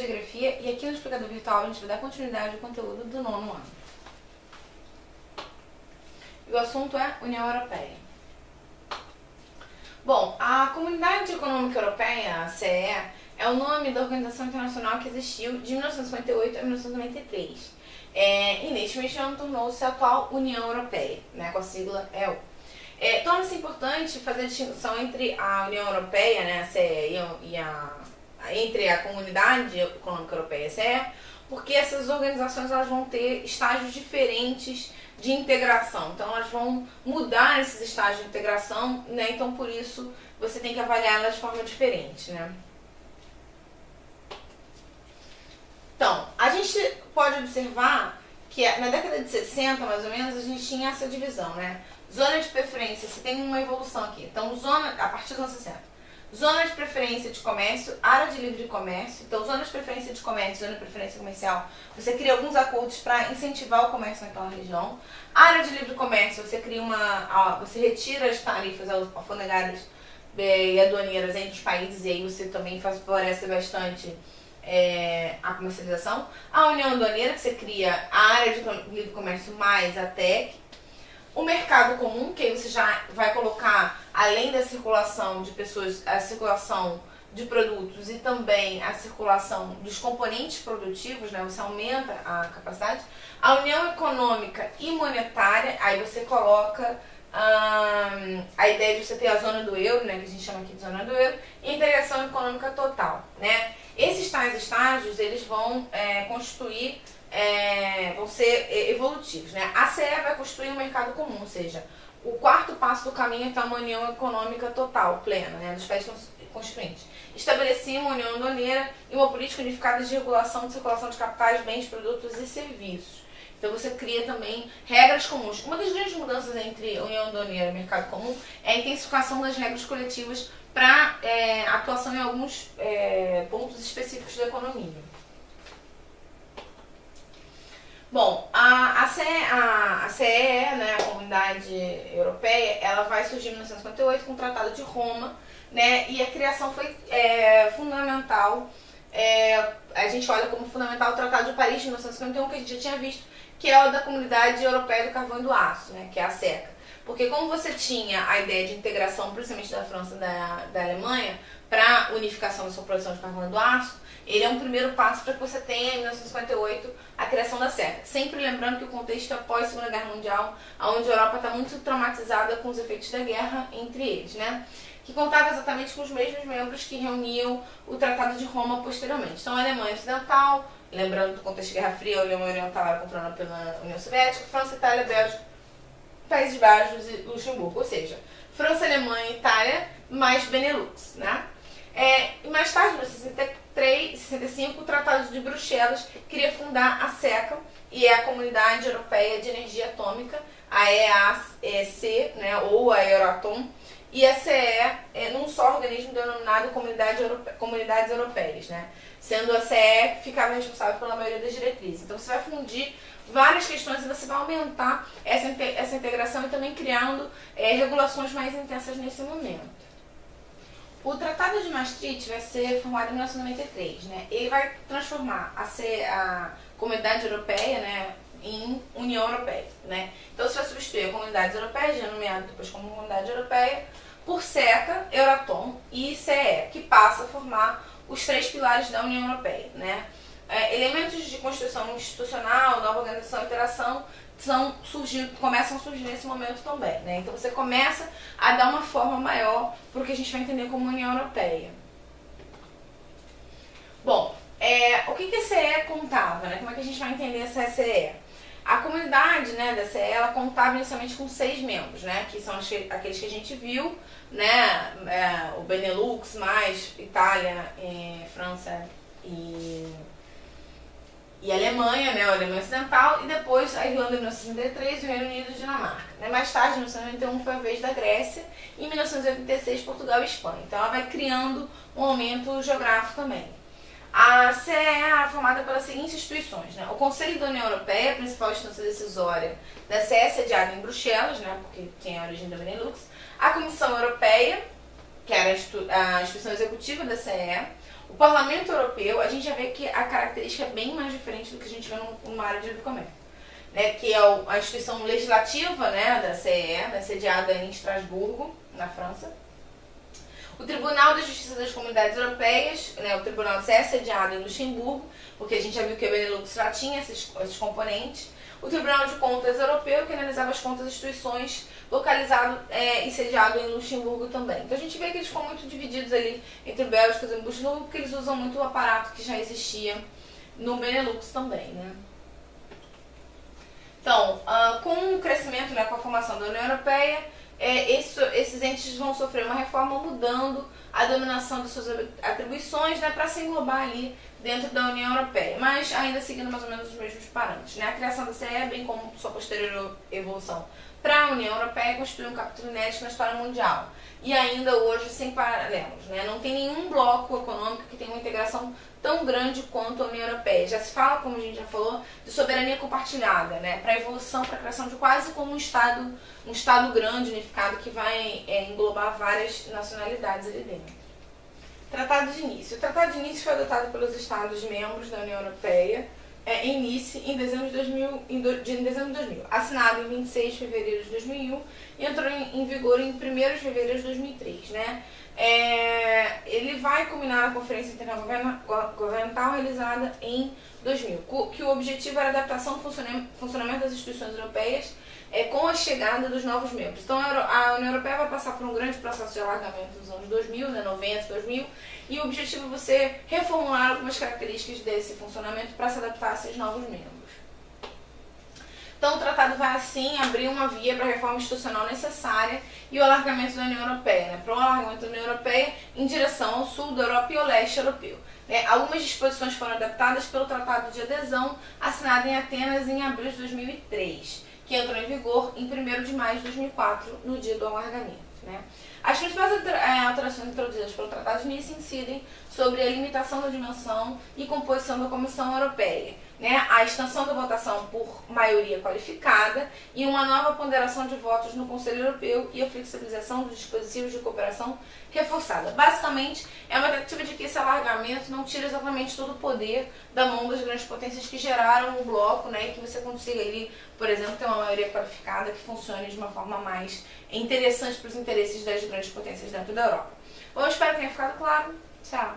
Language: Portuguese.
Geografia e aqui no Explicador Virtual a gente vai dar continuidade ao conteúdo do 9º ano. E o assunto é União Europeia. Bom, a Comunidade Econômica Europeia, a CEE, é o nome da organização internacional que existiu de 1958 a 1993. E neste ano tornou-se a atual União Europeia, né, com a sigla EU. Torna-se importante fazer a distinção entre a União Europeia, né, a CEE, entre a Comunidade Econômica Europeia e a CEE, porque essas organizações elas vão ter estágios diferentes de integração. Então elas vão mudar esses estágios de integração, né, então por isso você tem que avaliar elas de forma diferente, né. Então, a gente pode observar que na década de 60, mais ou menos, a gente tinha essa divisão, né? Zona de preferência, você tem uma evolução aqui. Então, a partir dos anos 60. Zona de preferência de comércio, área de livre comércio. Então, zona de preferência de comércio, zona de preferência comercial, você cria alguns acordos para incentivar o comércio naquela região. Área de livre comércio, você cria você retira as tarifas alfandegárias e aduaneiras entre os países, e aí você também favorece bastante a comercialização. A União Aduaneira, que você cria a área de livre comércio mais a TEC. O mercado comum, que aí você já vai colocar, além da circulação de pessoas, a circulação de produtos e também a circulação dos componentes produtivos, né? Você aumenta a capacidade. A União Econômica e Monetária, aí você coloca a ideia de você ter a zona do euro, né, que a gente chama aqui de zona do euro, e a integração econômica total, né? Esses tais estágios, eles vão constituir, vão ser evolutivos, né? A CE vai construir um mercado comum, ou seja, o quarto passo do caminho é uma união econômica total, plena, né, dos países constituintes. Estabelecer uma união aduaneira e uma política unificada de regulação de circulação de capitais, bens, produtos e serviços. Então você cria também regras comuns. Uma das grandes mudanças entre a União Aduaneira e o mercado comum é a intensificação das regras coletivas para atuação em alguns pontos específicos da economia. Bom, a CEE, né, a Comunidade Europeia, ela vai surgir em 1958 com o Tratado de Roma, né, e a criação foi fundamental. A gente olha como fundamental o Tratado de Paris de 1951, que a gente já tinha visto, que é o da Comunidade Europeia do Carvão e do Aço, né, que é a CECA. Porque como você tinha a ideia de integração, principalmente da França e da Alemanha, para a unificação da sua produção de carvão e do aço, ele é um primeiro passo para que você tenha, em 1958, a criação da CECA. Sempre lembrando que o contexto é após a Segunda Guerra Mundial, onde a Europa está muito traumatizada com os efeitos da guerra entre eles, né? Que contava exatamente com os mesmos membros que reuniam o Tratado de Roma posteriormente. Então, a Alemanha Ocidental, lembrando do contexto de Guerra Fria, a Alemanha Oriental era controlada pela União Soviética, França, Itália, Bélgica, Países Baixos e Luxemburgo, ou seja, França, Alemanha e Itália, mais Benelux, né? E mais tarde, em 1965, o Tratado de Bruxelas queria fundar a CECA, e é a Comunidade Europeia de Energia Atômica, a EAC, né, ou a Euratom, e a CE num só organismo denominado Comunidades Europeias, né? Sendo a CE que ficava responsável pela maioria das diretrizes. Então você vai fundir várias questões e você vai aumentar essa integração e também criando regulações mais intensas nesse momento. O Tratado de Maastricht vai ser formado em 1993, né? Ele vai transformar a Comunidade Europeia, né, em União Europeia, né? Então você vai substituir a Comunidades Europeias, já nomeado depois como Comunidade Europeia, por CECA, Euratom e CE, que passa a formar os três pilares da União Europeia, né? Elementos de construção institucional, nova organização e interação começam a surgir nesse momento também, né? Então você começa a dar uma forma maior para o que a gente vai entender como União Europeia. Bom, o que a CE contava, né? Como é que a gente vai entender essa CE? A comunidade, né, da CE, ela contava inicialmente com 6 membros, né? Que são aqueles que a gente viu, né? O Benelux, mais Itália, França e Alemanha, né, a Alemanha Ocidental, e depois a Irlanda em 1963 e o Reino Unido e Dinamarca. Mais tarde, em 1991, foi a vez da Grécia, e em 1986, Portugal e Espanha. Então ela vai criando um aumento geográfico também. A CE é formada pelas seguintes instituições, né? O Conselho da União Europeia, a principal instância decisória da CE, sediada em Bruxelas, né, porque tem a origem da Benelux. A Comissão Europeia, que é era a instituição executiva da CE. O Parlamento Europeu, a gente já vê que a característica é bem mais diferente do que a gente vê numa área de livre comércio, né, que é a instituição legislativa, né, da CE, né, sediada em Estrasburgo, na França. O Tribunal da Justiça das Comunidades Europeias, né, o Tribunal da CE é sediado em Luxemburgo, porque a gente já viu que a Benelux já tinha esses componentes. O Tribunal de Contas Europeu, que analisava as contas das instituições, localizado e sediado em Luxemburgo também. Então a gente vê que eles ficam muito divididos ali entre Bélgica e Luxemburgo, porque eles usam muito o aparato que já existia no Benelux também, né? Então, com o crescimento, né, com a formação da União Europeia, esses entes vão sofrer uma reforma mudando a dominação das suas atribuições, né, para se englobar ali dentro da União Europeia, mas ainda seguindo mais ou menos os mesmos parâmetros, né? A criação da CE, bem como sua posterior evolução para a União Europeia, constitui um capítulo inédito na história mundial e ainda hoje sem paralelos, né? Não tem nenhum bloco econômico que tenha uma integração tão grande quanto a União Europeia. Já se fala, como a gente já falou, de soberania compartilhada, né? Para a evolução, para a criação de quase como um Estado grande, unificado, que vai englobar várias nacionalidades ali dentro. Tratado de Início. O Tratado de Início foi adotado pelos Estados-membros da União Europeia em Nice em dezembro de 2000, assinado em 26 de fevereiro de 2001 e entrou em vigor em 1º de fevereiro de 2003, né? Ele vai culminar na Conferência Intergovernamental realizada em 2000, que o objetivo era a adaptação do funcionamento das instituições europeias com a chegada dos novos membros. Então a União Europeia vai passar por um grande processo de alargamento nos anos 2000, né, 90, 2000, e o objetivo é você reformular algumas características desse funcionamento para se adaptar a esses novos membros. Então o tratado vai assim abrir uma via para a reforma institucional necessária e o alargamento da União Europeia, né, para o alargamento da União Europeia em direção ao sul da Europa e ao leste europeu. Algumas disposições foram adaptadas pelo Tratado de Adesão, assinado em Atenas em abril de 2003, que entrou em vigor em 1º de maio de 2004, no dia do alargamento, né? As principais alterações introduzidas pelo Tratado de Nice incidem sobre a limitação da dimensão e composição da Comissão Europeia, né? A extensão da votação por maioria qualificada e uma nova ponderação de votos no Conselho Europeu e a flexibilização dos dispositivos de cooperação reforçada. Basicamente, é uma tentativa de que esse alargamento não tire exatamente todo o poder da mão das grandes potências que geraram o bloco, né, e que você consiga ali, por exemplo, ter uma maioria qualificada que funcione de uma forma mais interessante para os interesses das grandes potências dentro da Europa. Bom, espero que tenha ficado claro. Tchau!